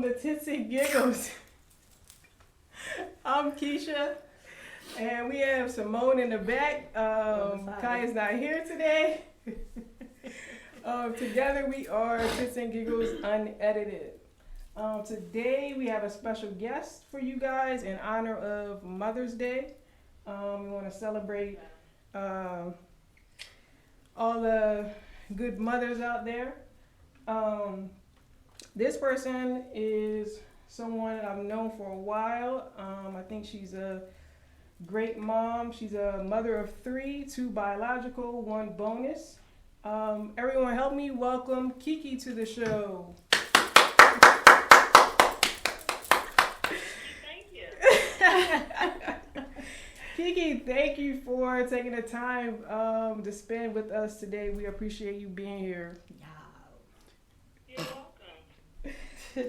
the Tits and Giggles. I'm Keisha, and we have Simone in the back. Kaya's not here today. Together we are Tits and Giggles Unedited. Today we have a special guest for you guys in honor of Mother's Day. We want to celebrate all the good mothers out there. This person is someone I've known for a while. I think she's a great mom. She's a mother of 3, 2 biological, 1 bonus. Everyone help me welcome Kiki to the show. Thank you. Kiki, thank you for taking the time to spend with us today. We appreciate you being here. You're welcome.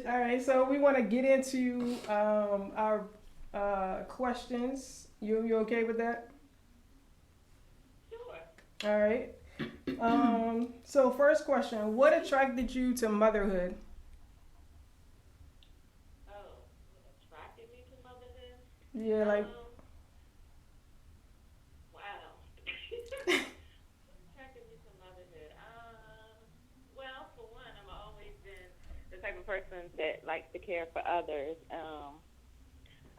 All right, so we want to get into our questions. You okay with that? Sure. All right. So first question, what attracted you to motherhood? Oh, what attracted me to motherhood? Yeah, like Wow. What attracted me to motherhood? Well, for one, I've always been the type of person that likes to care for others.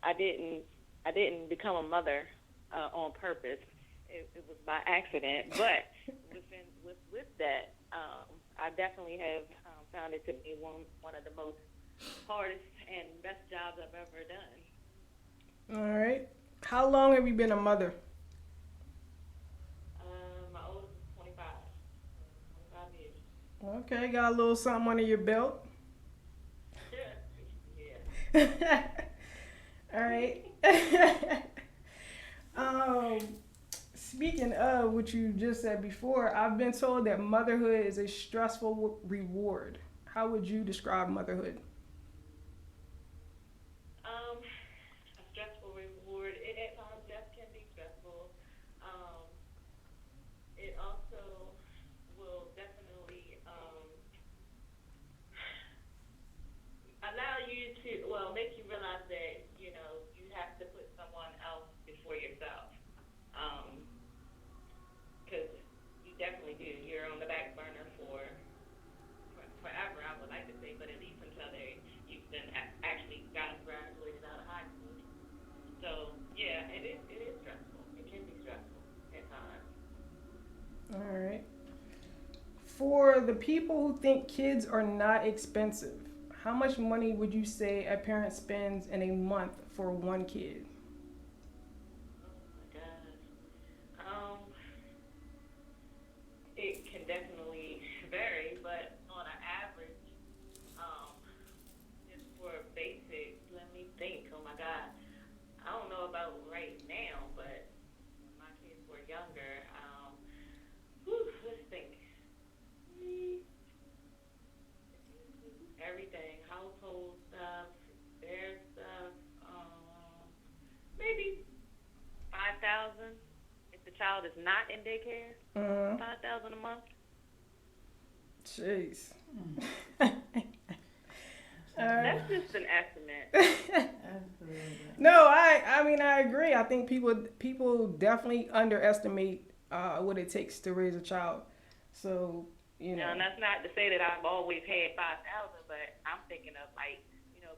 I didn't become a mother on purpose. It was by accident, but with that, I definitely have found it to be one of the most hardest and best jobs I've ever done. all right. How long have you been a mother? My oldest is 25 years. Okay, got a little something under your belt. Yeah. All right. Speaking of what you just said before, I've been told that motherhood is a stressful reward. How would you describe motherhood? A stressful reward. It at times that can be stressful. It also will definitely allow you to, make you realize that, you have to put someone else before yourself. Because you definitely do. You're on the back burner for forever, I would like to say, but at least until you've been actually gotten graduated out of high school. So, yeah, it is stressful. It can be stressful at times. All right. For the people who think kids are not expensive, how much money would you say a parent spends in a month for 1 kid? It can definitely vary, but on an average, just for basic, let me think. Oh my God, I don't know about right now, but when my kids were younger, let's think. Everything, household stuff, their stuff, maybe 5,000. If the child is not in daycare, 5,000 a month. Jeez. That's just an estimate. No, I mean I agree. I think people definitely underestimate what it takes to raise a child. So And that's not to say that I've always had 5,000, but I'm thinking of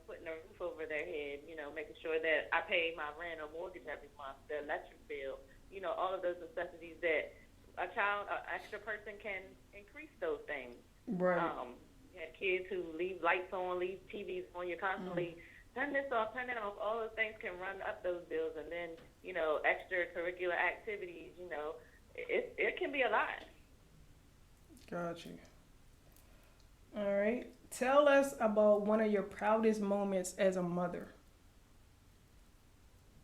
putting a roof over their head, making sure that I pay my rent or mortgage every month, the electric bill, all of those necessities that an extra person can increase those things. Right. You have kids who leave lights on, leave TVs on, you're constantly turn this off, turn that off. All those things can run up those bills, and then extracurricular activities. It can be a lot. Got you. All right. Tell us about one of your proudest moments as a mother.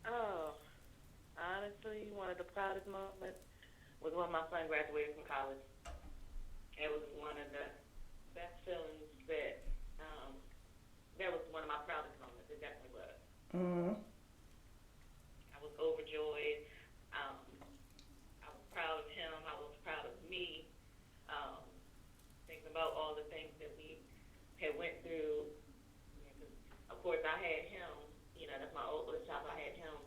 Oh, honestly, one of the proudest moments was when my son graduated from college. It was one of the best feelings that was one of my proudest moments. It definitely was. I was overjoyed. I was proud of him. I was proud of me. Thinking about all the things that we had went through. Because my oldest child. I had him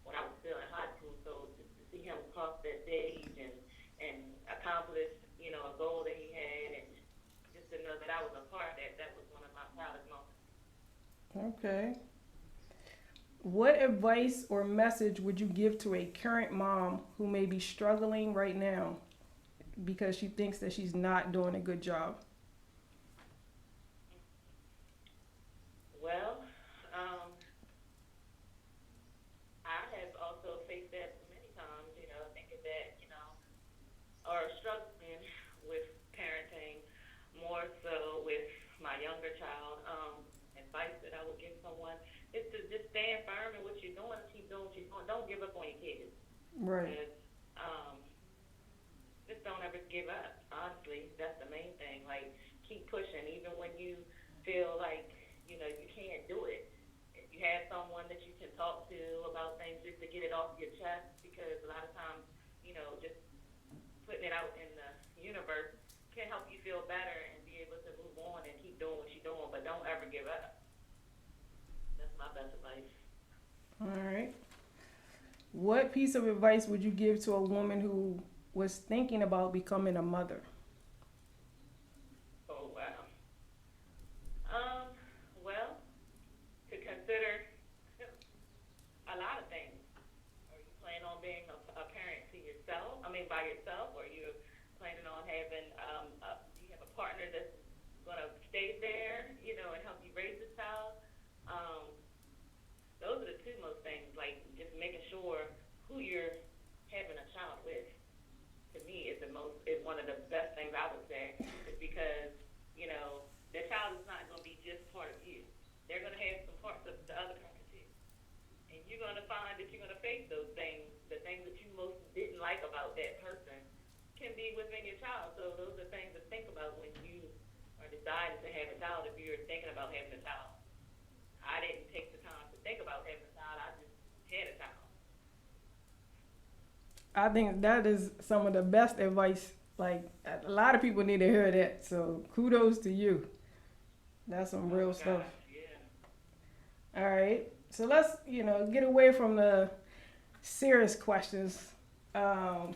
when I was still in high school. So just to see him cross that stage and accomplish, a goal that he had, and just to know that I was a part of that, that was one of my proudest moments. Okay. What advice or message would you give to a current mom who may be struggling right now because she thinks that she's not doing a good job? Well, I have also faced that many times, thinking that, or struggling with parenting more so with my younger child. Advice that I would give someone is to just stand firm in what you're doing, keep doing what you're doing. Don't give up on your kids. Right. Because, just don't ever give up. Honestly, that's the main thing. Like, keep pushing, even when you feel like, you can't do it. If you have someone that you can talk to about things just to get it off your chest, because a lot of times, just putting it out in the universe can help you feel better and be able to move on and keep doing what you're doing, but don't ever give up. That's my best advice. All right. What piece of advice would you give to a woman who was thinking about becoming a mother? Oh, wow. Well, to consider a lot of things. Are you planning on being a parent to yourself? By yourself? Or are you planning on having, do you have a partner that's going to stay there, and help you raise this child? Those are the two most things, like just making sure who you're having a child with. To me, is one of the best things I would say, is because the child is not going to be just part of you. They're going to have some parts of the other person too, and you're going to find that you're going to face those things. The things that you most didn't like about that person can be within your child. So those are things to think about when you are deciding to have a child. If you're thinking about having a child, I didn't take the time to think about having a child. I just had a child. I think that is some of the best advice. Like, a lot of people need to hear that. So kudos to you. That's some real stuff. Yeah. All right. So let's, get away from the serious questions. Okay.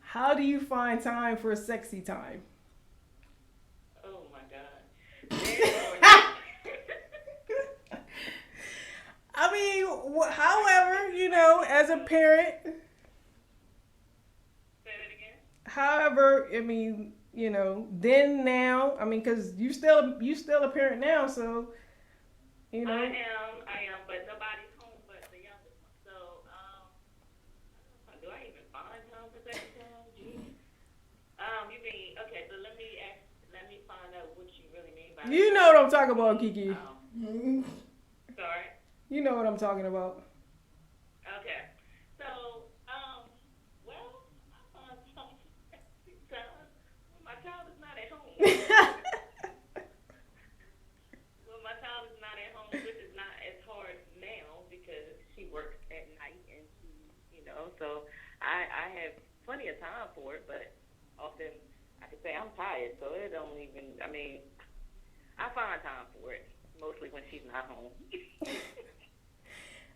How do you find time for sexy time? Oh my God. However, as a parent. Say that again. However, then now, because you still a parent now, so I am, but nobody's home but the youngest one. So, do I even find time for that time? Geez. You mean, okay, so let me find out what you really mean by that. You know what I'm talking about, Kiki. Sorry? You know what I'm talking about. Okay. So, well, I find some sexy time when my child is not at home. When my child is not at home, which is not as hard now because she works at night and so I have plenty of time for it, but often I can say I'm tired, so it don't even, I find time for it, mostly when she's not home.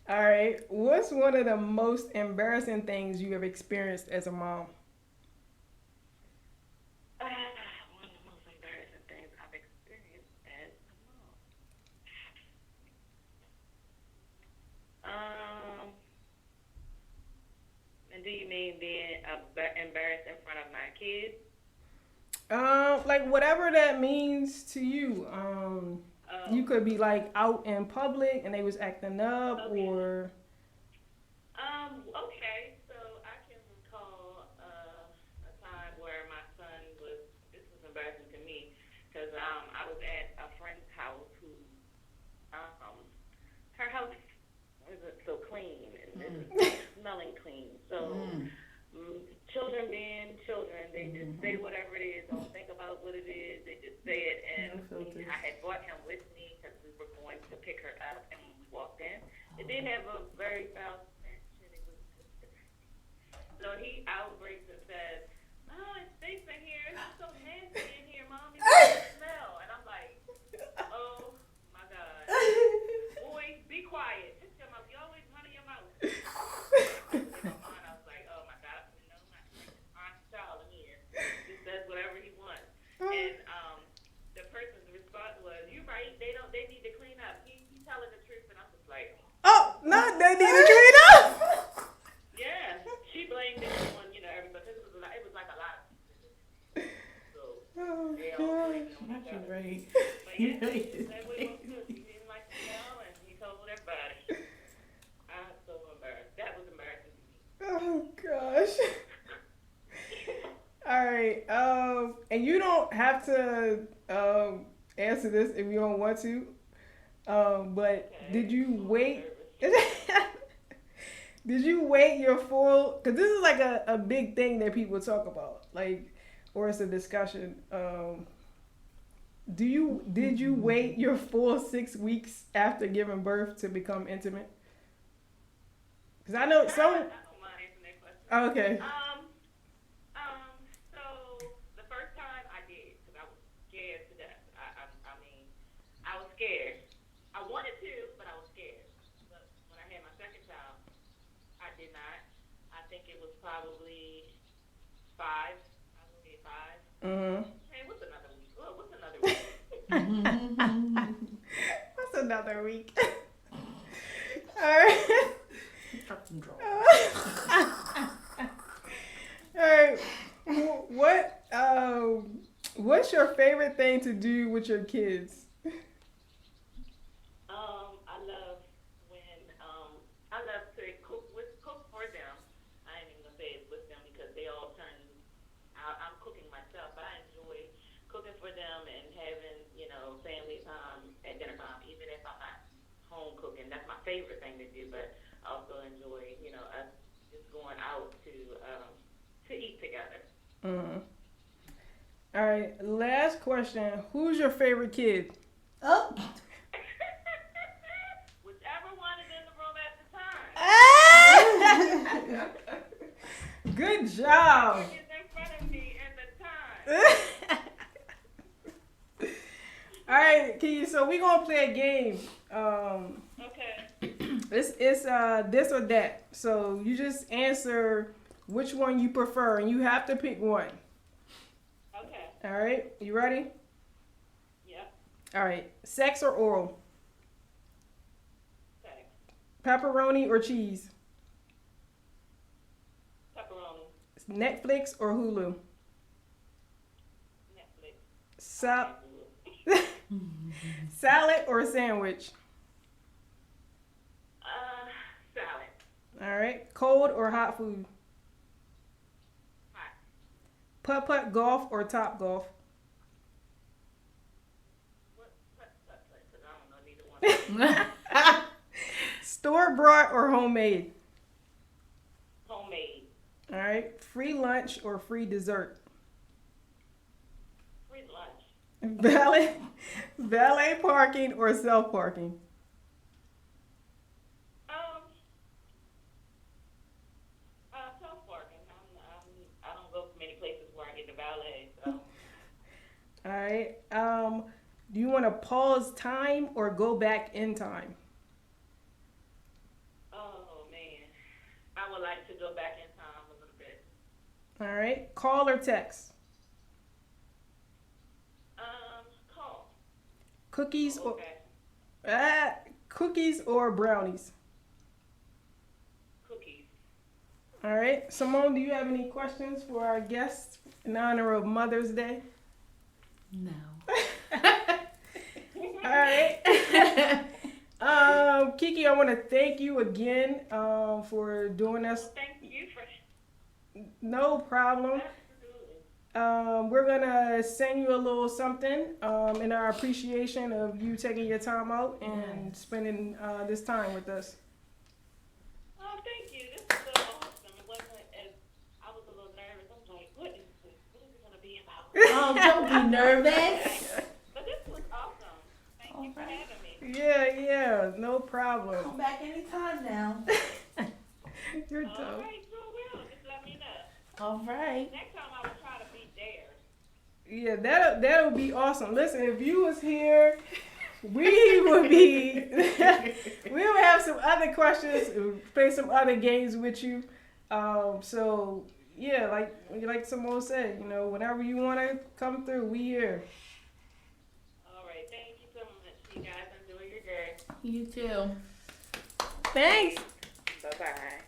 All right. What's one of the most embarrassing things you have experienced as a mom? One of the most embarrassing things I've experienced as a mom. And do you mean being embarrassed in front of my kids? Like whatever that means to you. You could be like out in public and they was acting up, okay. or. Okay, so I can recall a time where my son this was embarrassing to me, because I was at a friend's house who, her house isn't so clean, and it's smelling clean, so children being children, they just say whatever it is, don't think about what it is, they just say it, and I had brought him with me because we were going to pick her up, and we walked in. It did have a very foul stench, and it was so he outbreaks and says, "Oh, it stinks in here. It's so nasty in here, Mommy. It smell." And I'm like, "Oh my God." they need to clean up. Yeah, she blamed it on everybody. It was like a lot of people. So Oh, they all gosh. blamed it on each other. Right. But yeah, he said we were good. He didn't like to yell, and he told everybody. I was so embarrassed. That was embarrassing to me. Oh gosh. All right. And you don't have to answer this if you don't want to. But Okay. did you I'm wait? nervous. Did you wait your full? Because this is like a big thing that people talk about, like, or it's a discussion. Did you wait your full 6 weeks after giving birth to become intimate? Because I know some. I don't mind answering that question. Okay. So the first time I did, because I was scared to death. I mean, I was scared. I wanted to, but I was scared. But when I had my second child, I did not. I think it was probably 5. I would say 5. Hey, what's another week? Look, what's another week? What's another week? All right. All right. What's your favorite thing to do with your kids? I love when I love to cook for them. I ain't even gonna say it's with them because they all turn. I'm cooking myself, but I enjoy cooking for them and having family time at dinner time, even if I'm not home cooking. That's my favorite thing to do. But I also enjoy us just going out to eat together. All right. Last question. Who's your favorite kid? Oh. Whichever one is in the room at the time. Good job. Is in front of me at the time. All right, Key. So we gonna play a game. Okay. It's this or that. So you just answer which one you prefer, and you have to pick one. Okay. All right. You ready? Yep. All right. Sex or oral? Sex. Pepperoni or cheese? Pepperoni. Netflix or Hulu? Netflix. Salad or sandwich? Salad. All right. Cold or hot food? Hot. Putt-putt golf or top golf? What? Because I don't know neither one. Store-bought or homemade? Homemade. All right. Free lunch or free dessert? Free lunch. Valet parking or self-parking? Self-parking. I don't go to many places where I get the valet, so. All right. Do you want to pause time or go back in time? Oh, man. I would like to go back in time a little bit. All right. Call or text? Call. Cookies or Okay. cookies or brownies? Cookies. All right. Simone, do you have any questions for our guests in honor of Mother's Day? No. All right. Kiki, I want to thank you again for doing this. Thank you for. No problem. Absolutely. We're gonna send you a little something in our appreciation of you taking your time out and spending this time with us. Oh, thank you. This is so awesome. It wasn't as I was a little nervous. I was like, what is it gonna be about? Oh, don't be nervous. But this was awesome. Thank you for having me. Yeah, no problem. Come back anytime now. You're All dope. right, sure will. Just let me know. All right. Next time I will try to be there. Yeah, that'll be awesome. Listen, if you was here, we would be. We would have some other questions, play some other games with you. So yeah, like Simone said, whenever you want to come through, we here. All right, thank you so much. You guys enjoy your day. You too. Thanks. Bye-bye.